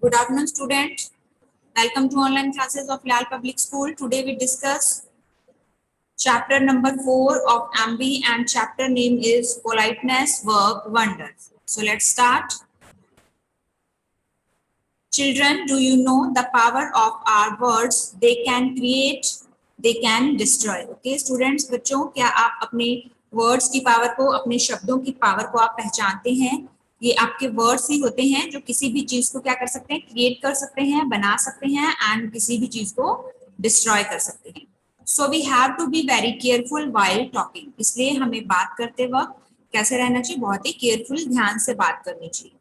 Good afternoon, student. Welcome to online classes of Lal Public School. Today we discuss chapter number 4 of MB and chapter name is Politeness, Work, Wonders. So let's start. Children, do you know the power of our words? They can create, they can destroy. Okay, students, बच्चों, क्या आप अपने words की power को, अपने शब्दों की power को आप पहचानते हैं? ये आपके वर्ड्स ही होते हैं जो किसी भी चीज को क्या कर सकते हैं, क्रिएट कर सकते हैं, बना सकते हैं एंड किसी भी चीज को डिस्ट्रॉय कर सकते हैं. So we have to be very careful while talking. इसलिए हमें बात करते वक्त कैसे रहना चाहिए, बहुत ही केयरफुल, ध्यान से बात करनी चाहिए.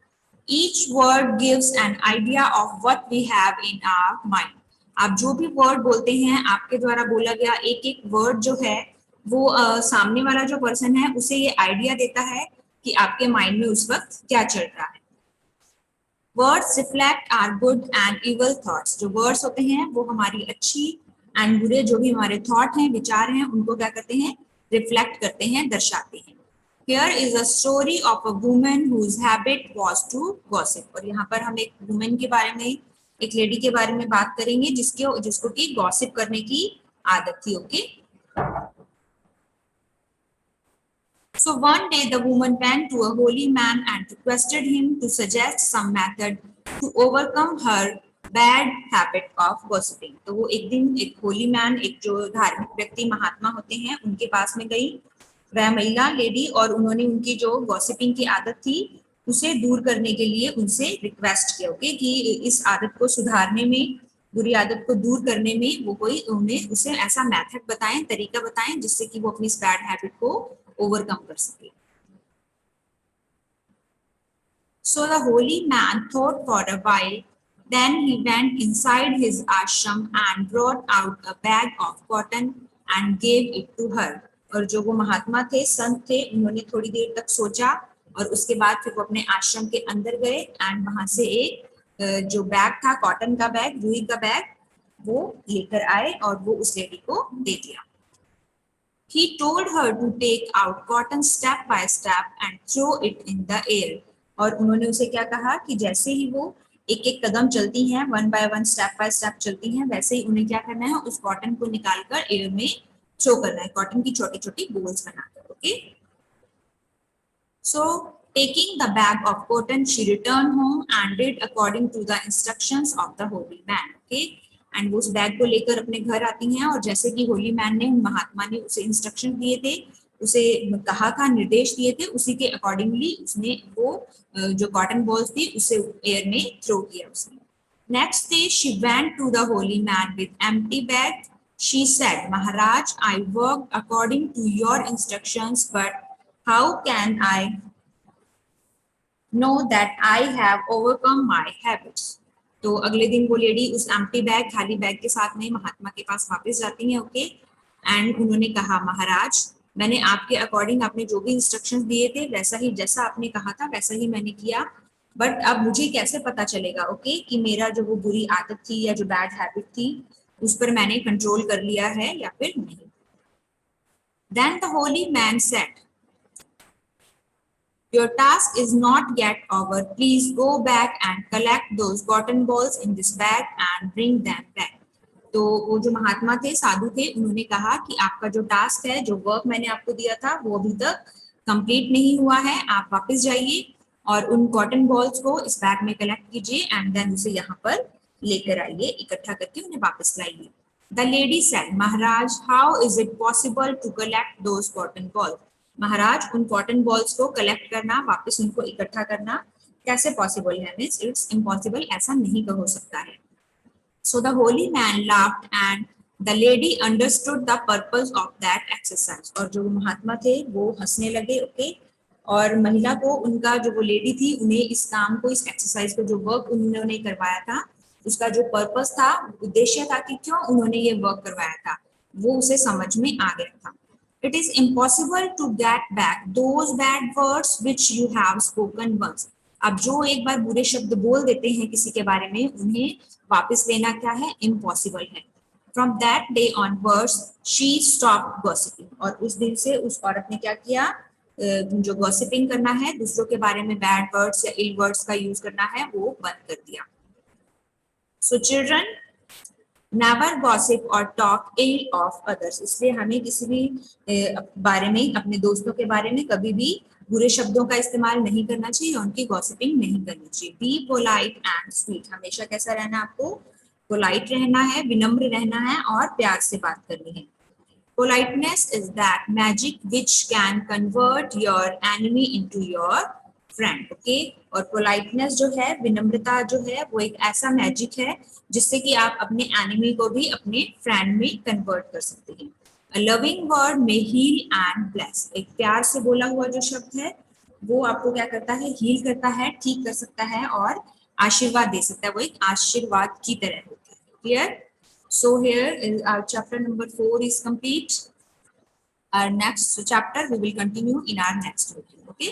Each word gives an idea of what we have in our mind. आप जो भी वर्ड बोलते हैं, आपके द्वारा बोला गया एक एक वर्ड जो है वो सामने वाला जो पर्सन है उसे ये आइडिया देता है कि आपके माइंड में उस वक्त क्या चल रहा है. Words reflect are good and evil thoughts. जो वर्ड्स होते हैं वो हमारी अच्छी एंड बुरे जो भी हमारे थॉट हैं, विचार हैं, उनको क्या करते हैं, रिफ्लेक्ट करते हैं, दर्शाते हैं. Here is a story of a woman whose habit was to gossip. और यहाँ पर हम एक वुमेन के बारे में, एक लेडी के बारे में बात करेंगे जिसको की गॉसिप करने की आदत थी. Okay. So one day the woman went to a holy man and requested him to suggest some method to overcome her bad habit of gossiping. तो वो एक दिन एक होली मैन, एक जो धार्मिक व्यक्ति महात्मा होते हैं, उनके पास में गई वह महिला लेडी, और उन्होंने उनकी जो गॉसिपिंग की आदत थी उसे दूर करने के लिए उनसे रिक्वेस्ट किया. ओके, कि इस आदत को सुधारने में, बुरी आदत को दूर करने में वो कोई उन्हें उसे ऐसा मेथड बताएं, तरीका बताएं जिससे कि वो अपनी इस बैड हैबिट को ओवरकम कर सके. So the holy man thought for a while. Then he went inside his ashram and brought out a bag of cotton and gave it to her. और जो वो महात्मा थे, संत थे, उन्होंने थोड़ी देर तक सोचा और उसके बाद फिर वो अपने आश्रम के अंदर गए एंड वहां से एक जो बैग था, कॉटन का बैग, रुई का बैग, वो लेकर आए और वो उस लेडी को दे दिया. He told her to take out cotton step by step and throw it in the air. और उन्होंने उसे क्या कहा कि जैसे ही वो एक एक कदम चलती हैं, one by one, step by step चलती हैं, वैसे ही उन्हें क्या करना है, उस कॉटन को निकालकर एयर में थ्रो करना है, कॉटन की छोटी छोटी बॉल्स बनाकर. Okay. So taking the bag of cotton, she returned home and did according to the instructions of the holy man. Okay. And वो उस बैग को लेकर अपने घर आती हैं और जैसे कि होली मैन ने, महात्मा ने उसे इंस्ट्रक्शन दिए थे, उसे कहा था, निर्देश दिए थे, उसी के अकॉर्डिंगली उसने वो जो कॉटन बॉल्स थी उसे एयर में थ्रो किया उसने. Next day she went to the holy man with empty bag. She said, Maharaj, I work according to your instructions, but how can I know that I have overcome my habits. तो अगले दिन वो lady उस empty bag, खाली bag के साथ में महात्मा के पास वापस जाती है. ओके. एंड उन्होंने कहा, महाराज, मैंने आपके अकॉर्डिंग, आपने जो भी इंस्ट्रक्शंस दिए थे वैसा ही, जैसा आपने कहा था वैसा ही मैंने किया, बट अब मुझे कैसे पता चलेगा, ओके, कि मेरा जो वो बुरी आदत थी या जो बैड हैबिट थी उस पर मैंने कंट्रोल कर लिया है या फिर नहीं. Then the holy man said, your task is not yet over. Please go back and collect those cotton balls in this bag and bring them back. तो वो जो महात्मा थे, साधु थे, उन्होंने कहा कि आपका जो टास्क है, जो वर्क मैंने आपको दिया था, वो अभी तक कंप्लीट नहीं हुआ है. आप वापस जाइए और उन कॉटन बॉल्स को इस बैग में कलेक्ट कीजिए एंड देन उसे यहाँ पर लेकर आइए, इकट्ठा करके उन्हें वापस लाइए. The lady said, Maharaj, how is it possible to collect those cotton balls? महाराज, उन कॉटन बॉल्स को कलेक्ट करना, वापस उनको इकट्ठा करना कैसे पॉसिबल है? मींस इट्स इम्पॉसिबल, ऐसा नहीं हो सकता है. So the holy man laughed and the lady understood the purpose of that exercise. और जो महात्मा थे वो हंसने लगे. ओके. और महिला को, उनका जो वो लेडी थी, उन्हें इस काम को, इस एक्सरसाइज को, जो वर्क उन्होंने करवाया था, उसका जो पर्पस था, उद्देश्य था कि क्यों उन्होंने ये वर्क करवाया था, वो उसे समझ में आ गया था. It is impossible to get back those bad words which you have spoken once. अब जो एक बार बुरे शब्द बोल देते हैं किसी के बारे में, उन्हें वापस लेना क्या है, इम्पॉसिबल है. From that day onwards, she stopped gossiping. और उस दिन से उस औरत ने क्या किया, जो गॉसिपिंग करना है, दूसरों के बारे में बैड वर्ड्स या इल वर्ड्स का यूज करना है, वो बंद कर दिया. सो चिल्ड्रन नेवर गॉसिप और टॉक इल ऑफ अदर्स, इसलिए हमें किसी भी बारे में, अपने दोस्तों के बारे में कभी भी बुरे शब्दों का इस्तेमाल नहीं करना चाहिए, उनकी गॉसिपिंग नहीं करनी चाहिए। बी पोलाइट एंड स्वीट, हमेशा कैसा रहना, आपको पोलाइट रहना है, विनम्र रहना है और प्यार से बात करनी है। Politeness is that magic which can convert your enemy into your friend. Okay, और पोलाइटनेस जो है, विनम्रता जो है, वो एक ऐसा मैजिक है जिससे कि आप अपने एनिमी को भी अपने फ्रेंड में कन्वर्ट कर सकते हैं। A loving word may heal and bless, एक प्यार से बोला हुआ जो शब्द है वो आपको क्या करता है, हील करता है, ठीक कर सकता है और आशीर्वाद दे सकता है, वो एक आशीर्वाद की तरह होता है। Clear? So here is our chapter number 4 is complete. Our next chapter we will continue in our next video. Okay.